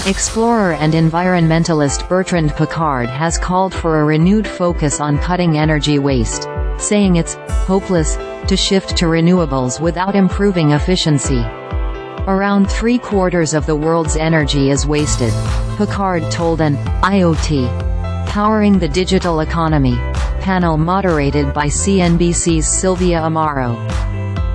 Explorer and environmentalist Bertrand Piccard has called for a renewed focus on cutting energy waste, saying it's hopeless to shift to renewables without improving efficiency. Around 3/4 of the world's energy is wasted, Piccard told an IoT Powering the Digital Economy panel moderated by CNBC's Sylvia Amaro.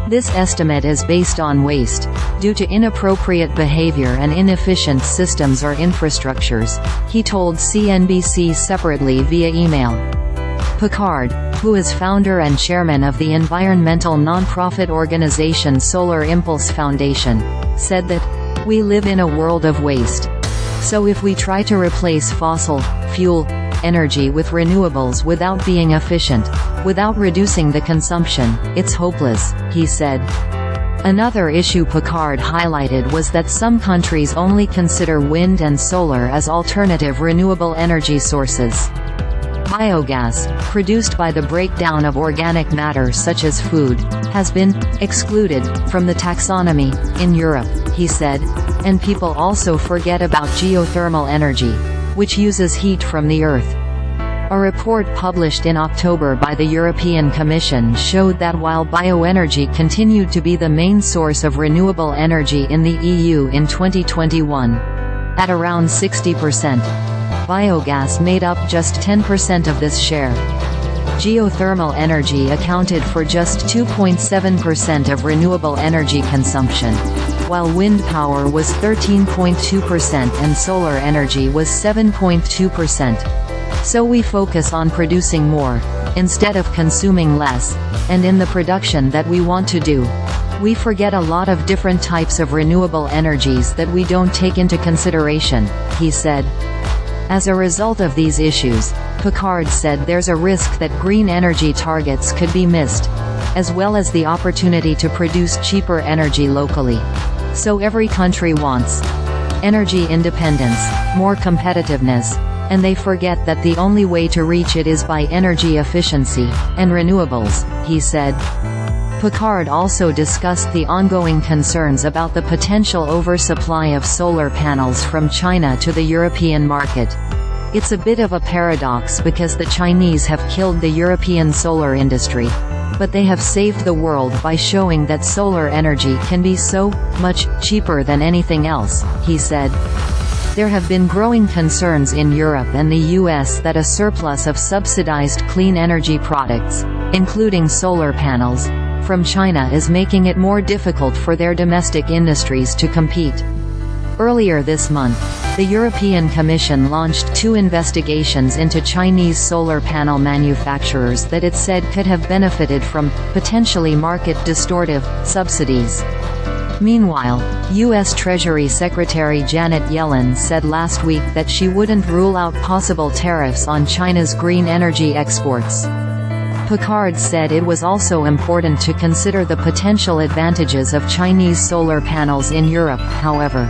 This estimate is based on waste, due to inappropriate behavior and inefficient systems or infrastructures, he told CNBC separately via email. Piccard, who is founder and chairman of the environmental nonprofit organization Solar Impulse Foundation, said that, "We live in a world of waste. So if we try to replace fossil fuel energy with renewables without being efficient, without reducing the consumption, it's hopeless," he said. Another issue Piccard highlighted was that some countries only consider wind and solar as alternative renewable energy sources. Biogas, produced by the breakdown of organic matter such as food, has been excluded from the taxonomy in Europe, he said, and people also forget about geothermal energy, which uses heat from the earth. A report published in October by the European Commission showed that while bioenergy continued to be the main source of renewable energy in the EU in 2021, at around 60%, biogas made up just 10% of this share. Geothermal energy accounted for just 2.7% of renewable energy consumption, while wind power was 13.2% and solar energy was 7.2%. So we focus on producing more, instead of consuming less, and in the production that we want to do, we forget a lot of different types of renewable energies that we don't take into consideration, he said. As a result of these issues, Piccard said there's a risk that green energy targets could be missed, as well as the opportunity to produce cheaper energy locally. So every country wants energy independence, more competitiveness, and they forget that the only way to reach it is by energy efficiency and renewables, he said. Piccard also discussed the ongoing concerns about the potential oversupply of solar panels from China to the European market. It's a bit of a paradox because the Chinese have killed the European solar industry, but they have saved the world by showing that solar energy can be so much cheaper than anything else, he said. There have been growing concerns in Europe and the US that a surplus of subsidized clean energy products, including solar panels, from China is making it more difficult for their domestic industries to compete. Earlier this month, the European Commission launched 2 investigations into Chinese solar panel manufacturers that it said could have benefited from potentially market-distortive subsidies. Meanwhile, U.S. Treasury Secretary Janet Yellen said last week that she wouldn't rule out possible tariffs on China's green energy exports. Piccard said it was also important to consider the potential advantages of Chinese solar panels in Europe, however.